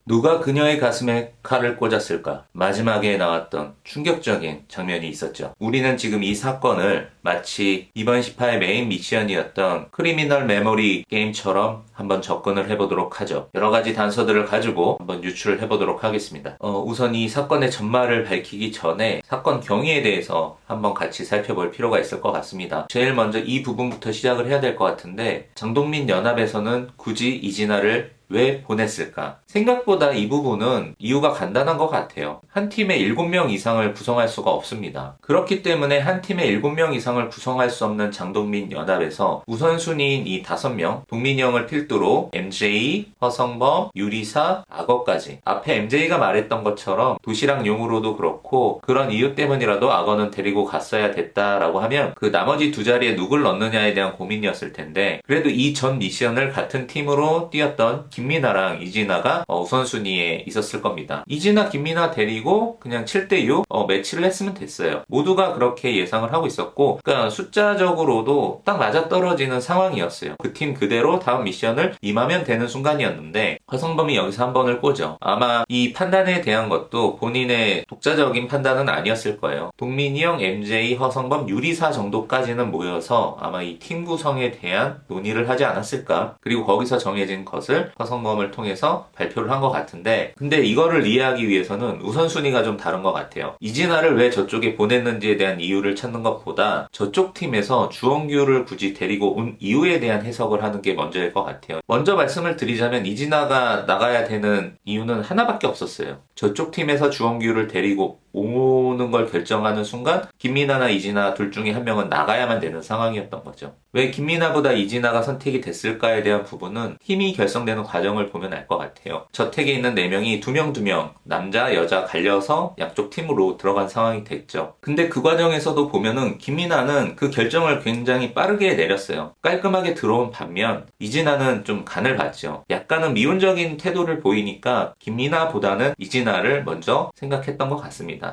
누가 그녀의 가슴에 칼을 꽂았을까? 마지막에 나왔던 충격적인 장면이 있었죠. 우리는 지금 이 사건을 마치 이번 18의 메인 미션이었던 크리미널 메모리 게임처럼 한번 접근을 해보도록 하죠. 여러 가지 단서들을 가지고 한번 유출을 해보도록 하겠습니다. 우선 이 사건의 전말을 밝히기 전에 사건 경위에 대해서 한번 같이 살펴볼 필요가 있을 것 같습니다. 제일 먼저 이 부분부터 시작을 해야 될 것 같은데, 장동민 연합에서는 굳이 이진아를 왜 보냈을까? 생각보다 이 부분은 이유가 간단한 것 같아요. 한 팀에 7명 이상을 구성할 수가 없습니다. 그렇기 때문에 한 팀에 7명 이상을 구성할 수 없는 장동민 연합에서 우선순위인 이 5명, 동민이 형을 필두로 MJ, 허성범, 유리사, 악어까지, 앞에 MJ가 말했던 것처럼 도시락용으로도 그렇고 그런 이유 때문이라도 악어는 데리고 갔어야 됐다라고 하면 그 나머지 두 자리에 누굴 넣느냐에 대한 고민이었을 텐데, 그래도 이 전 미션을 같은 팀으로 뛰었던 김민아랑 이진아가 우선순위에 있었을 겁니다. 이진아, 김민아 데리고 그냥 7대6 매치를 했으면 됐어요. 모두가 그렇게 예상을 하고 있었고, 그러니까 숫자적으로도 딱 맞아떨어지는 상황이었어요. 그 팀 그대로 다음 미션을 임하면 되는 순간이었는데, 허성범이 여기서 한 번을 꼬죠. 아마 이 판단에 대한 것도 본인의 독자적인 판단은 아니었을 거예요. 동민이 형, MJ, 허성범, 유리사 정도까지는 모여서 아마 이 팀 구성에 대한 논의를 하지 않았을까. 그리고 거기서 정해진 것을 허성범을 통해서 발표를 한 것 같은데, 근데 이거를 이해하기 위해서는 우선순위가 좀 다른 것 같아요. 이진아를 왜 저쪽에 보냈는지에 대한 이유를 찾는 것보다 저쪽 팀에서 주원규를 굳이 데리고 온 이유에 대한 해석을 하는 게 먼저일 것 같아요. 먼저 말씀을 드리자면 이진아가 나가야 되는 이유는 하나밖에 없었어요. 저쪽 팀에서 주원규를 데리고 오는 걸 결정하는 순간 김민아나 이진아 둘 중에 한 명은 나가야만 되는 상황이었던 거죠. 왜 김민아보다 이진아가 선택이 됐을까에 대한 부분은 팀이 결성되는 과정을 보면 알 것 같아요. 저택에 있는 4명이 2명 남자 여자 갈려서 양쪽 팀으로 들어간 상황이 됐죠. 근데 그 과정에서도 보면은 김민아는 그 결정을 굉장히 빠르게 내렸어요. 깔끔하게 들어온 반면 이진아는 좀 간을 봤죠. 약간은 미온적인 태도를 보이니까 김민아보다는 이진아를 먼저 생각했던 것 같습니다.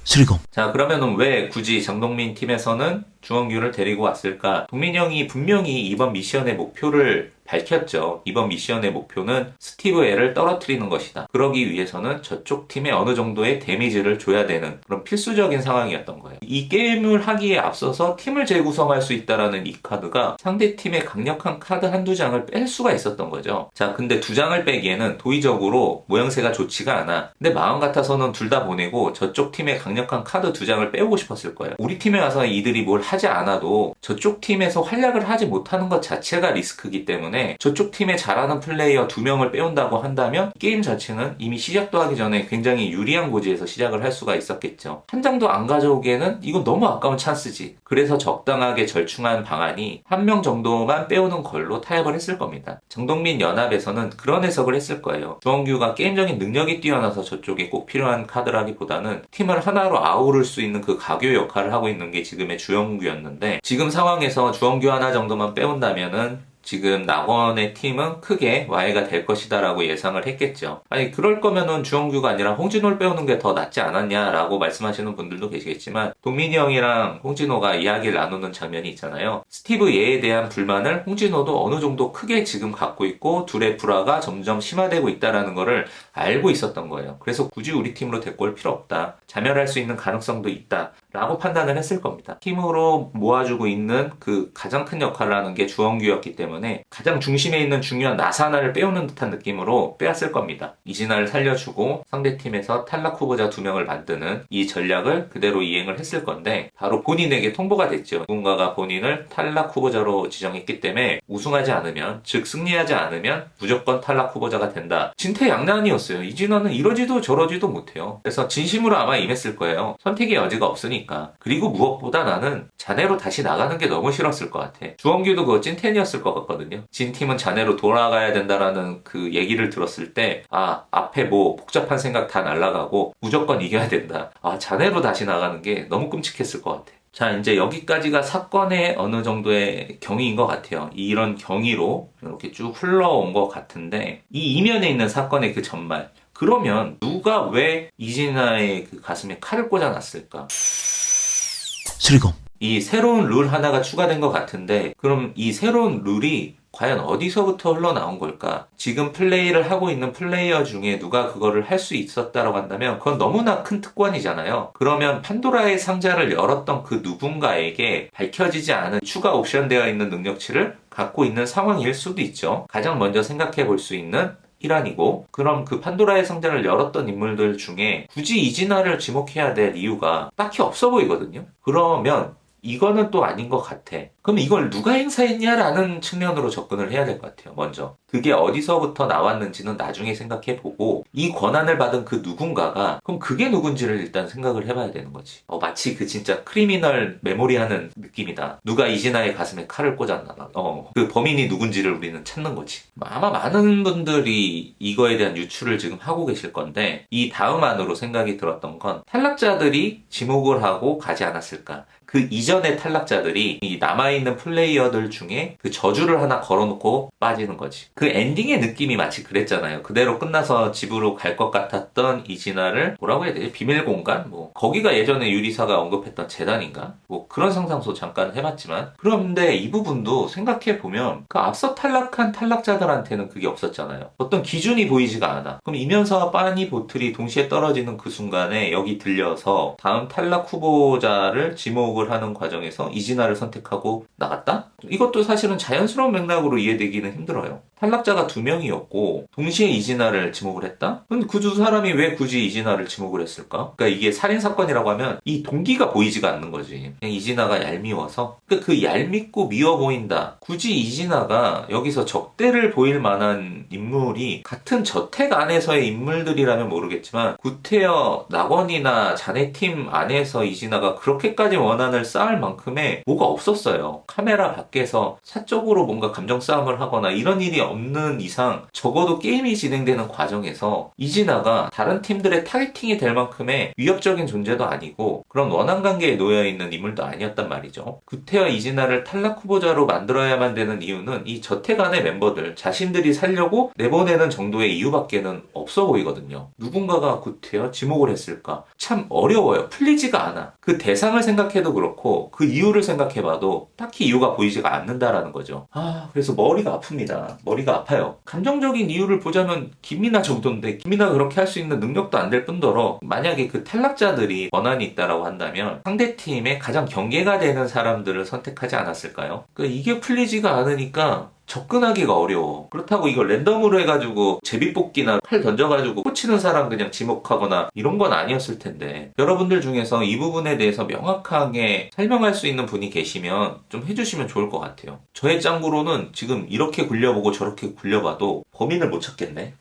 수리검. 자, 그러면은 왜 굳이 장동민 팀에서는 주원규를 데리고 왔을까? 동민이 형이 분명히 이번 미션의 목표를 밝혔죠. 이번 미션의 목표는 스티브 L을 떨어뜨리는 것이다. 그러기 위해서는 저쪽 팀에 어느 정도의 데미지를 줘야 되는 그런 필수적인 상황이었던 거예요. 이 게임을 하기에 앞서서 팀을 재구성할 수 있다라는 이 카드가 상대 팀의 강력한 카드 한두 장을 뺄 수가 있었던 거죠. 자, 근데 2장을 빼기에는 도의적으로 모양새가 좋지가 않아. 근데 마음 같아서는 둘 다 보내고 저쪽 팀의 강력한 카드 2장을 빼오고 싶었을 거예요. 우리 팀에 와서 이들이 뭘 하지 않아도 저쪽 팀에서 활약을 하지 못하는 것 자체가 리스크이기 때문에 저쪽 팀에 잘하는 플레이어 2명을 빼온다고 한다면 게임 자체는 이미 시작도 하기 전에 굉장히 유리한 고지에서 시작을 할 수가 있었겠죠. 한 장도 안 가져오기에는 이건 너무 아까운 찬스지. 그래서 적당하게 절충한 방안이 한 명 정도만 빼오는 걸로 타협을 했을 겁니다. 장동민 연합에서는 그런 해석을 했을 거예요. 주원규가 게임적인 능력이 뛰어나서 저쪽에 꼭 필요한 카드라기보다는 팀을 하나로 아우를 수 있는 그 가교 역할을 하고 있는 게 지금의 주원규였는데, 지금 상황에서 주원규 하나 정도만 빼온다면은 지금 낙원의 팀은 크게 와해가 될 것이다 라고 예상을 했겠죠. 아니, 그럴 거면은 주원규가 아니라 홍진호를 빼오는 게 더 낫지 않았냐라고 말씀하시는 분들도 계시겠지만, 동민이 형이랑 홍진호가 이야기를 나누는 장면이 있잖아요. 스티브 예에 대한 불만을 홍진호도 어느 정도 크게 지금 갖고 있고 둘의 불화가 점점 심화되고 있다는 거를 알고 있었던 거예요. 그래서 굳이 우리 팀으로 데리고 올 필요 없다. 자멸할 수 있는 가능성도 있다. 라고 판단을 했을 겁니다. 팀으로 모아주고 있는 그 가장 큰 역할을 하는 게 주원규였기 때문에 가장 중심에 있는 중요한 나사 하나를 빼오는 듯한 느낌으로 빼앗을 겁니다. 이진아를 살려주고 상대팀에서 탈락 후보자 2명을 만드는 이 전략을 그대로 이행을 했을 건데, 바로 본인에게 통보가 됐죠. 누군가가 본인을 탈락 후보자로 지정했기 때문에 우승하지 않으면, 즉 승리하지 않으면 무조건 탈락 후보자가 된다. 진퇴양난이었어요. 이진아는 이러지도 저러지도 못해요. 그래서 진심으로 아마 임했을 거예요. 선택의 여지가 없으니까. 그리고 무엇보다 나는 자네로 다시 나가는 게 너무 싫었을 것 같아. 주원규도 그거 찐텐이었을 것 같거든요. 진 팀은 자네로 돌아가야 된다라는 그 얘기를 들었을 때, 앞에 뭐 복잡한 생각 다 날아가고 무조건 이겨야 된다. 자네로 다시 나가는 게 너무 끔찍했을 것 같아. 자, 이제 여기까지가 사건의 어느 정도의 경위인 것 같아요. 이런 경위로 이렇게 쭉 흘러온 것 같은데, 이 이면에 있는 사건의 그 전말. 그러면 누가 왜 이진아의 그 가슴에 칼을 꽂아놨을까? 수리검. 이 새로운 룰 하나가 추가된 것 같은데, 그럼 이 새로운 룰이 과연 어디서부터 흘러나온 걸까? 지금 플레이를 하고 있는 플레이어 중에 누가 그거를 할 수 있었다라고 한다면 그건 너무나 큰 특권이잖아요. 그러면 판도라의 상자를 열었던 그 누군가에게 밝혀지지 않은 추가 옵션되어 있는 능력치를 갖고 있는 상황일 수도 있죠. 가장 먼저 생각해 볼 수 있는 일환이고, 그럼 그 판도라의 상자를 열었던 인물들 중에 굳이 이진아를 지목해야 될 이유가 딱히 없어 보이거든요. 그러면 이거는 또 아닌 것 같아. 그럼 이걸 누가 행사했냐라는 측면으로 접근을 해야 될 것 같아요. 먼저 그게 어디서부터 나왔는지는 나중에 생각해보고, 이 권한을 받은 그 누군가가 그럼 그게 누군지를 일단 생각을 해봐야 되는 거지. 마치 그 진짜 크리미널 메모리하는 느낌이다. 누가 이진아의 가슴에 칼을 꽂았나. 그 범인이 누군지를 우리는 찾는 거지. 아마 많은 분들이 이거에 대한 유추를 지금 하고 계실 건데, 이 다음 안으로 생각이 들었던 건 탈락자들이 지목을 하고 가지 않았을까. 그 이전의 탈락자들이 이 남아있는 플레이어들 중에 그 저주를 하나 걸어놓고 빠지는 거지. 그 엔딩의 느낌이 마치 그랬잖아요. 그대로 끝나서 집으로 갈 것 같았던 이진아를 뭐라고 해야 되지? 비밀 공간? 거기가 예전에 유리사가 언급했던 재단인가? 그런 상상도 잠깐 해봤지만, 그런데 이 부분도 생각해보면 그 앞서 탈락한 탈락자들한테는 그게 없었잖아요. 어떤 기준이 보이지가 않아. 그럼 이면서와 빠니 보틀이 동시에 떨어지는 그 순간에 여기 들려서 다음 탈락 후보자를 지목을 하는 과정에서 이진아를 선택하고 나갔다? 이것도 사실은 자연스러운 맥락으로 이해되기는 힘들어요. 탈락자가 2명이었고 동시에 이진아를 지목을 했다? 근데 그 두 사람이 왜 굳이 이진아를 지목을 했을까? 그러니까 이게 살인사건이라고 하면 이 동기가 보이지가 않는 거지. 그냥 이진아가 얄미워서? 그러니까 그 얄밉고 미워 보인다. 굳이 이진아가 여기서 적대를 보일 만한 인물이 같은 저택 안에서의 인물들이라면 모르겠지만, 구태여, 낙원이나 자네팀 안에서 이진아가 그렇게까지 원한을 쌓을 만큼의 뭐가 없었어요. 카메라 밖에서 사적으로 뭔가 감정 싸움을 하거나 이런 일이 없는 이상 적어도 게임이 진행되는 과정에서 이진아가 다른 팀들의 타겟팅이 될 만큼의 위협적인 존재도 아니고 그런 원한 관계에 놓여있는 인물도 아니었단 말이죠. 구태여 이진아를 탈락 후보자로 만들어야만 되는 이유는 이 저택 안의 멤버들 자신들이 살려고 내보내는 정도의 이유밖에는 없어 보이거든요. 누군가가 구태여 지목을 했을까? 참 어려워요. 풀리지가 않아. 그 대상을 생각해도 그렇고 그 이유를 생각해봐도 딱히 이유가 보이지가 않는다라는 거죠. 그래서 머리가 아픕니다. 머리가 아파요. 감정적인 이유를 보자면 김민아 정도인데, 김민아가 그렇게 할 수 있는 능력도 안 될 뿐더러 만약에 그 탈락자들이 권한이 있다라고 한다면 상대팀의 가장 경계가 되는 사람들을 선택하지 않았을까요? 그러니까 이게 풀리지가 않으니까 접근하기가 어려워. 그렇다고 이걸 랜덤으로 해가지고 제비뽑기나 칼 던져가지고 꽂히는 사람 그냥 지목하거나 이런 건 아니었을 텐데, 여러분들 중에서 이 부분에 대해서 명확하게 설명할 수 있는 분이 계시면 좀 해주시면 좋을 것 같아요. 저의 짱구로는 지금 이렇게 굴려보고 저렇게 굴려봐도 범인을 못 찾겠네.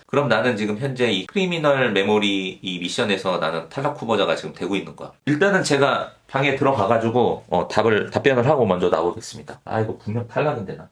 그럼 나는 지금 현재 이 크리미널 메모리 이 미션에서 나는 탈락 후보자가 지금 되고 있는 거야. 일단은 제가 방에 들어가가지고 답변을 하고 먼저 나오겠습니다. 이거 분명 탈락인데 나.